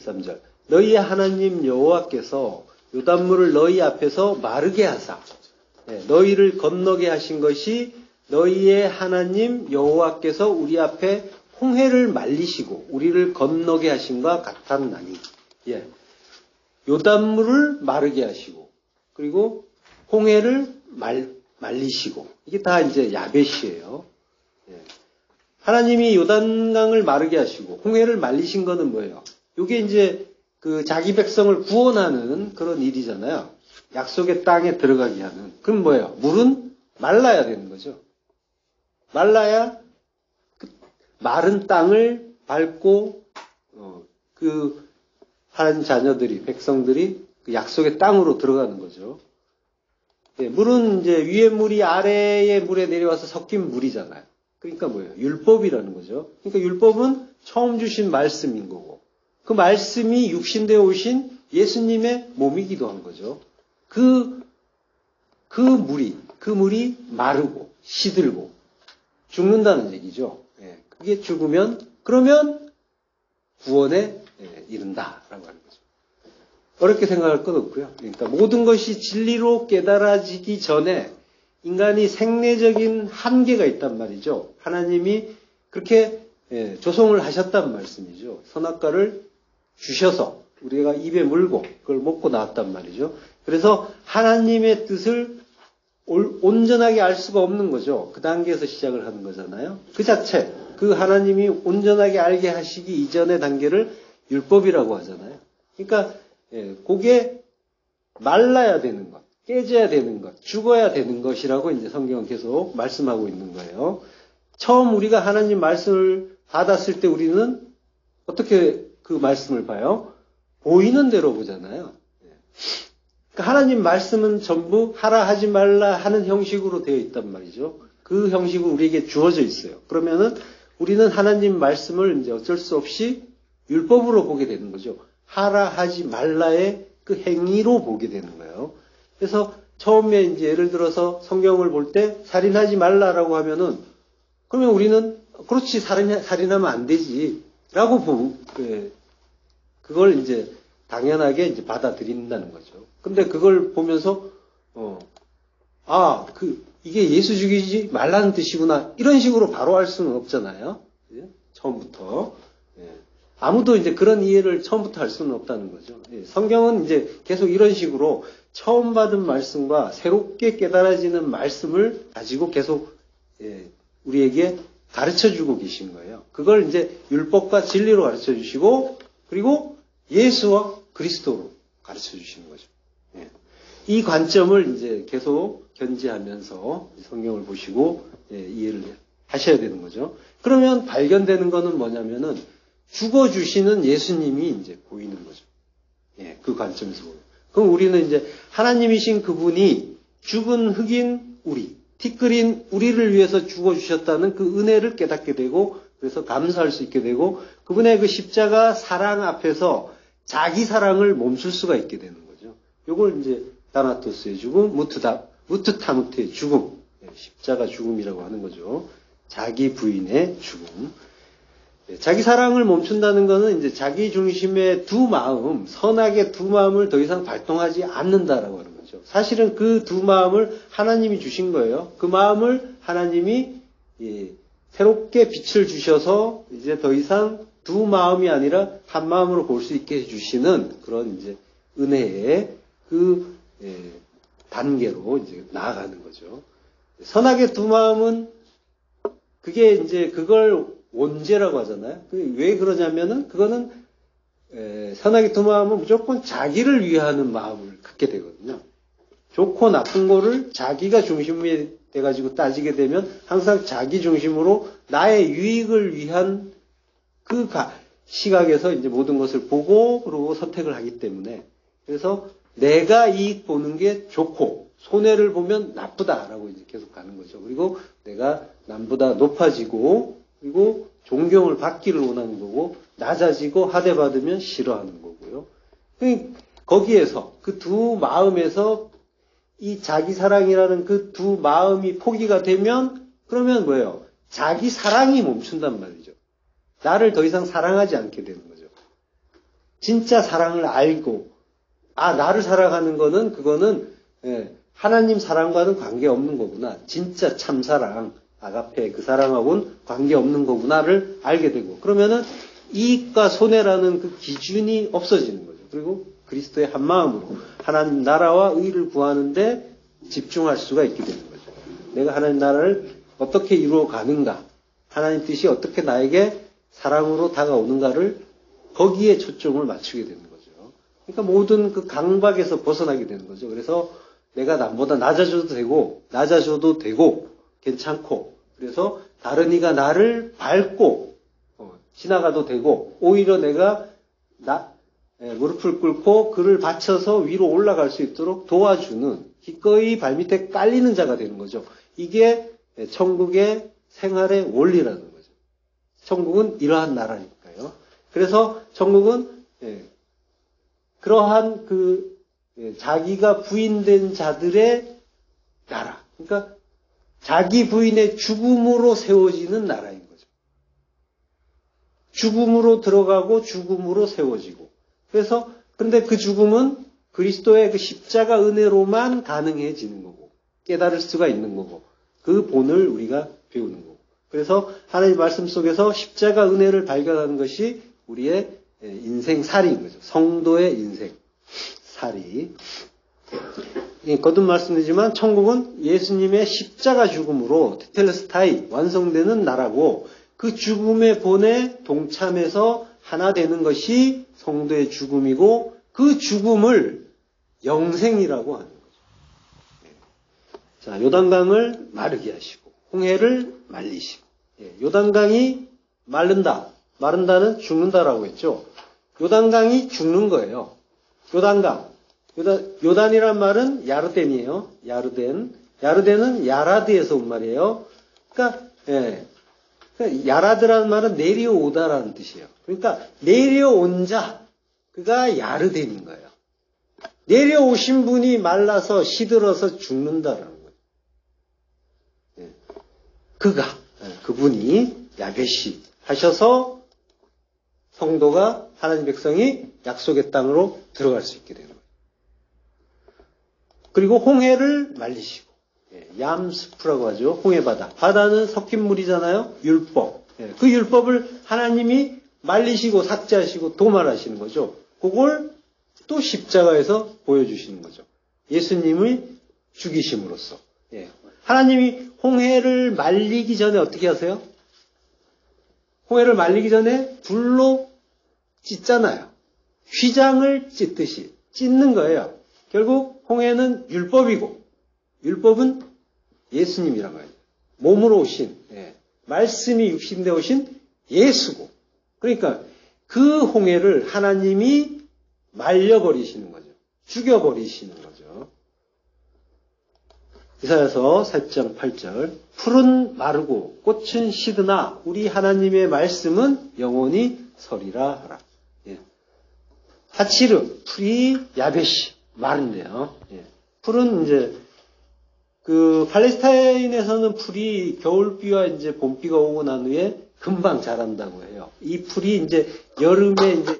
13절. 너희의 하나님 여호와께서 요단물을 너희 앞에서 마르게 하사 너희를 건너게 하신 것이 너희의 하나님 여호와께서 우리 앞에 홍해를 말리시고 우리를 건너게 하신과 같았나니. 요단물을 마르게 하시고 그리고 홍해를 말리시고 이게 다 이제 야벳이에요. 하나님이 요단강을 마르게 하시고 홍해를 말리신 거는 뭐예요? 이게 이제 그 자기 백성을 구원하는 그런 일이잖아요. 약속의 땅에 들어가게 하는. 그럼 뭐예요? 물은 말라야 되는 거죠. 말라야 그 마른 땅을 밟고 그 하나님 자녀들이 백성들이 그 약속의 땅으로 들어가는 거죠. 물은 이제 위의 물이 아래의 물에 내려와서 섞인 물이잖아요. 그러니까 뭐예요? 율법이라는 거죠. 그러니까 율법은 처음 주신 말씀인 거고 그 말씀이 육신되어 오신 예수님의 몸이기도 한 거죠. 그 물이 마르고 시들고 죽는다는 얘기죠. 그게 죽으면 그러면 구원에 이른다라고 하는 거죠. 어렵게 생각할 것 없고요. 그러니까 모든 것이 진리로 깨달아지기 전에 인간이 생리적인 한계가 있단 말이죠. 하나님이 그렇게 조성을 하셨단 말씀이죠. 선악과를 주셔서 우리가 입에 물고 그걸 먹고 나왔단 말이죠. 그래서 하나님의 뜻을 온전하게 알 수가 없는 거죠. 그 단계에서 시작을 하는 거잖아요. 그 자체, 그 하나님이 온전하게 알게 하시기 이전의 단계를 율법이라고 하잖아요. 그러니까 그게 말라야 되는 것, 깨져야 되는 것, 죽어야 되는 것이라고 이제 성경은 계속 말씀하고 있는 거예요. 처음 우리가 하나님 말씀을 받았을 때 우리는 어떻게 그 말씀을 봐요? 보이는 대로 보잖아요. 그러니까 하나님 말씀은 전부 하라 하지 말라 하는 형식으로 되어 있단 말이죠. 그 형식은 우리에게 주어져 있어요. 그러면은 우리는 하나님 말씀을 이제 어쩔 수 없이 율법으로 보게 되는 거죠. 하라 하지 말라의 그 행위로 보게 되는 거예요. 그래서 처음에 이제 예를 들어서 성경을 볼 때 살인하지 말라라고 하면은 그러면 우리는 그렇지 살인하면 안 되지라고 보고 그걸 이제 당연하게 이제 받아들인다는 거죠. 근데 그걸 보면서 이게 예수 죽이지 말라는 뜻이구나 이런 식으로 바로 할 수는 없잖아요. 처음부터. 아무도 이제 그런 이해를 처음부터 할 수는 없다는 거죠. 성경은 이제 계속 이런 식으로 처음 받은 말씀과 새롭게 깨달아지는 말씀을 가지고 계속 우리에게 가르쳐 주고 계신 거예요. 그걸 이제 율법과 진리로 가르쳐 주시고 그리고 예수와 그리스도로 가르쳐 주시는 거죠. 이 관점을 이제 계속 견지하면서 성경을 보시고 이해를 하셔야 되는 거죠. 그러면 발견되는 거는 뭐냐면은 죽어주시는 예수님이 이제 보이는 거죠. 그 관점에서 보면. 그럼 우리는 이제 하나님이신 그분이 죽은 흑인 우리, 티끌인 우리를 위해서 죽어주셨다는 그 은혜를 깨닫게 되고 그래서 감사할 수 있게 되고 그분의 그 십자가 사랑 앞에서 자기 사랑을 멈출 수가 있게 되는 거죠. 요걸 이제 다나토스의 죽음, 무트타무트의 죽음, 십자가 죽음이라고 하는 거죠. 자기 부인의 죽음. 자기 사랑을 멈춘다는 것은 이제 자기 중심의 두 마음, 선악의 두 마음을 더 이상 발동하지 않는다라고 하는 거죠. 사실은 그 두 마음을 하나님이 주신 거예요. 그 마음을 하나님이 새롭게 빛을 주셔서 이제 더 이상 두 마음이 아니라 한 마음으로 볼 수 있게 해주시는 그런 이제 은혜의 그 단계로 이제 나아가는 거죠. 선악의 두 마음은 그게 이제 그걸 원죄라고 하잖아요. 왜 그러냐면은 그거는 선악의 두 마음은 무조건 자기를 위하는 마음을 갖게 되거든요. 좋고 나쁜 거를 자기가 중심이 돼가지고 따지게 되면 항상 자기 중심으로 나의 유익을 위한 그 시각에서 이제 모든 것을 보고 그러고 선택을 하기 때문에 그래서 내가 이익 보는 게 좋고 손해를 보면 나쁘다라고 이제 계속 가는 거죠. 그리고 내가 남보다 높아지고 그리고 존경을 받기를 원하는 거고 낮아지고 하대받으면 싫어하는 거고요. 거기에서 그 두 마음에서 이 자기 사랑이라는 그 두 마음이 포기가 되면 그러면 뭐예요? 자기 사랑이 멈춘단 말이죠. 나를 더 이상 사랑하지 않게 되는 거죠. 진짜 사랑을 알고, 나를 사랑하는 거는, 그거는, 하나님 사랑과는 관계없는 거구나. 진짜 참사랑, 아가페 그 사랑하고는 관계없는 거구나를 알게 되고, 그러면은 이익과 손해라는 그 기준이 없어지는 거죠. 그리고 그리스도의 한 마음으로 하나님 나라와 의를 구하는데 집중할 수가 있게 되는 거죠. 내가 하나님 나라를 어떻게 이루어 가는가, 하나님 뜻이 어떻게 나에게 사랑으로 다가오는가를 거기에 초점을 맞추게 되는 거죠. 그러니까 모든 그 강박에서 벗어나게 되는 거죠. 그래서 내가 남보다 낮아져도 되고 괜찮고, 그래서 다른 이가 나를 밟고 지나가도 되고, 오히려 내가 무릎을 꿇고 그를 받쳐서 위로 올라갈 수 있도록 도와주는, 기꺼이 발밑에 깔리는 자가 되는 거죠. 이게 천국의 생활의 원리라는 거죠. 천국은 이러한 나라니까요. 그래서 천국은 그러한 자기가 부인된 자들의 나라. 그러니까 자기 부인의 죽음으로 세워지는 나라인 거죠. 죽음으로 들어가고 죽음으로 세워지고. 그래서 근데 그 죽음은 그리스도의 그 십자가 은혜로만 가능해지는 거고, 깨달을 수가 있는 거고, 그 본을 우리가 배우는 거고. 그래서 하나님의 말씀 속에서 십자가 은혜를 발견하는 것이 우리의 인생살이인 거죠. 성도의 인생살이. 거듭 말씀드리지만 천국은 예수님의 십자가 죽음으로 테텔레스타이 완성되는 나라고, 그 죽음의 본에 동참해서 하나 되는 것이 성도의 죽음이고, 그 죽음을 영생이라고 하는 거죠. 자, 요단강을 마르게 하시고 홍해를 말리시고. 요단강이 마른다는 죽는다라고 했죠. 요단강이 죽는 거예요. 요단이란 말은 야르덴이에요. 야르덴은 야라드에서 온 말이에요. 그러니까 야라드라는 말은 내려오다라는 뜻이에요. 그러니까 내려온 자, 그가 야르덴인 거예요. 내려오신 분이 말라서 시들어서 죽는다라는 거예요. 그분이 야베시 하셔서 성도가, 하나님 백성이 약속의 땅으로 들어갈 수 있게 되는 거예요. 그리고 홍해를 말리시고, 얌스프라고 하죠. 홍해바다. 바다는 섞인 물이잖아요. 율법. 그 율법을 하나님이 말리시고 삭제하시고 도말하시는 거죠. 그걸 또 십자가에서 보여주시는 거죠. 예수님을 죽이심으로써. 하나님이 홍해를 말리기 전에 어떻게 하세요? 홍해를 말리기 전에 불로 찢잖아요. 휘장을 찢듯이 찢는 거예요. 결국 홍해는 율법이고, 율법은 예수님이란 말이에요. 몸으로 오신, 말씀이 육신되어 오신 예수고, 그러니까 그 홍해를 하나님이 말려버리시는 거죠. 죽여버리시는 거죠. 이사야서 4장 8절, 풀은 마르고 꽃은 시드나 우리 하나님의 말씀은 영원히 서리라 하라. 하치르, 풀이 야베시, 마른데요. 풀은 이제 그 팔레스타인에서는 풀이 겨울비와 이제 봄비가 오고 난 후에 금방 자란다고 해요. 이 풀이 이제 여름에 이제